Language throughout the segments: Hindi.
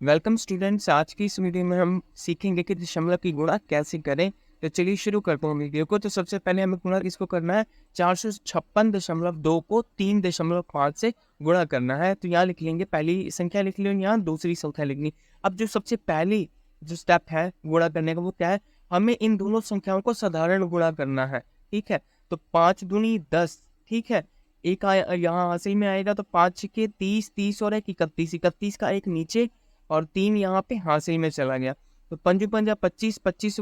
Welcome students. आज की इस वीडियो में हम सीखेंगे कि दशमलव की गुणा कैसे करें। तो चलिए शुरू करते हैं वीडियो को। तो सबसे पहले हमें गुणा किसको करना है, 456.2 को 3.5 से गुणा करना है। तो यहाँ लिख लेंगे, पहली संख्या लिख लो, यहाँ दूसरी संख्या लिखनी। अब जो सबसे पहली जो स्टेप है गुणा करने का वो क्या है, हमें इन दोनों संख्याओं को साधारण गुणा करना है। ठीक है, तो 5 दूनी 10। ठीक है, एक यहाँ हासिल में आएगा तो 5 के 30, 30 और 31, 31 का एक नीचे और 3 यहाँ पे हासिल में चला गया। तो पंजू पंजा 25, 25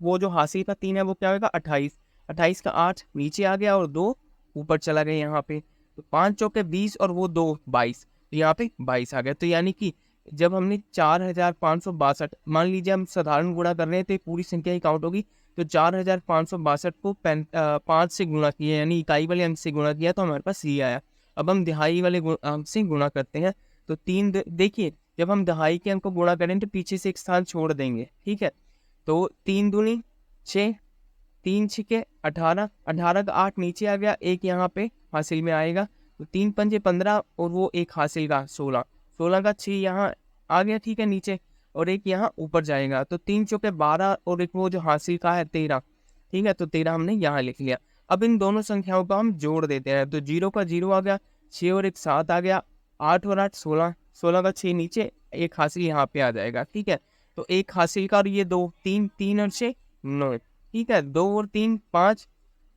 वो जो हासिल का 3 है वो क्या होगा 28, 28 का 8 नीचे आ गया और 2 ऊपर चला गया यहाँ पे। तो 5 चौके 20 और वो 2 22, तो यहाँ पे 22 आ गया। तो यानी कि जब हमने 4562, मान लीजिए हम साधारण गुणा कर रहे हैं तो पूरी संख्या ही काउंट होगी। तो 4562 को 5 से गुणा किया, यानी इकाई वाले अंक से गुणा किया तो हमारे पास ये आया। अब हम दिहाई वाले अंक से गुणा करते हैं। तो देखिए, जब हम दहाई के अंक को गुणा करें तो पीछे से एक स्थान छोड़ देंगे। ठीक है, तो 3 दूनी 6, 3 छिके 18, 18 का 8 नीचे आ गया, एक यहाँ पे हासिल में आएगा। तो 3 पंजे 15 और वो एक हासिल का 16, 16 का 6 यहाँ आ गया। ठीक है, नीचे और एक यहाँ ऊपर जाएगा। तो 3 चौके 12 और एक वो जो हासिल का है 13। ठीक है, तो 13 हमने यहाँ लिख लिया। अब इन दोनों संख्याओं को हम जोड़ देते हैं। तो 0 का 0 आ गया, 6 और एक 7 आ गया, 8 और 8 16, 16 का 6 नीचे, एक हासिल यहाँ पे आ जाएगा। ठीक है, तो एक हासिल का और ये 2, 3, 3 और 6 9। ठीक है, 2 और 3 5,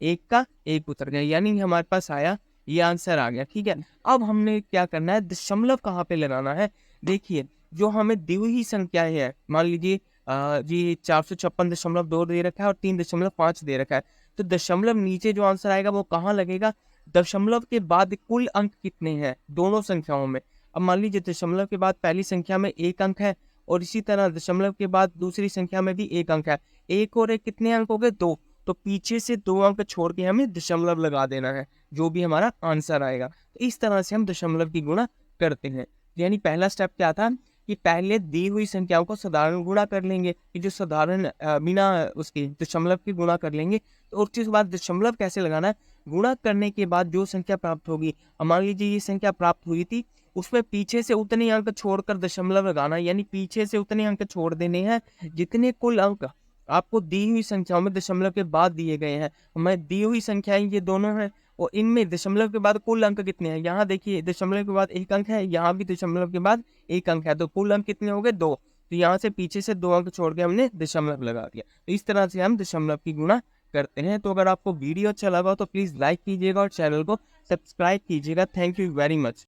एक का एक उतर गया, यानी हमारे पास आया, ये आंसर आ गया। ठीक है, अब हमने क्या करना है, दशमलव कहाँ पे लगाना है। देखिए, जो हमें दी हुई संख्याएं है, मान लीजिए जी 456.2 दे रखा है और 3.5 दे रखा है। तो दशमलव नीचे जो आंसर आएगा वो कहाँ लगेगा, दशमलव के बाद कुल अंक कितने हैं दोनों संख्याओं में। अब मान लीजिए दशमलव के बाद पहली संख्या में एक अंक है और इसी तरह दशमलव के बाद दूसरी संख्या में भी एक अंक है। एक और एक कितने अंक हो गए, 2। तो पीछे से 2 अंक छोड़ के हमें दशमलव लगा देना है, जो भी हमारा आंसर आएगा। तो इस तरह से हम दशमलव की गुणा करते हैं। यानी पहला स्टेप क्या था कि पहले दी हुई संख्याओं को साधारण गुणा कर लेंगे, कि जो साधारण बिना उसके दशमलव की गुणा कर लेंगे। तो उसके बाद दशमलव कैसे लगाना है, गुणा करने के बाद जो संख्या प्राप्त होगी, मान लीजिए ये संख्या प्राप्त हुई थी, उसमें पीछे से उतने अंक छोड़कर दशमलव लगाना, यानी पीछे से उतने अंक छोड़ देने हैं जितने कुल अंक आपको दी हुई संख्याओं में दशमलव के बाद दिए गए हैं। हमें दी हुई संख्याएं ये दोनों हैं और इनमें दशमलव के बाद कुल अंक कितने हैं, यहाँ देखिए दशमलव के बाद एक अंक है, यहाँ भी दशमलव के बाद एक अंक है, तो कुल अंक कितने हो गए, 2। तो यहाँ से पीछे से 2 अंक छोड़ के हमने दशमलव लगा दिया। तो इस तरह से हम दशमलव की गुणा करते हैं। तो अगर आपको वीडियो अच्छा लगा तो प्लीज़ लाइक कीजिएगा और चैनल को सब्सक्राइब कीजिएगा। Thank you very much.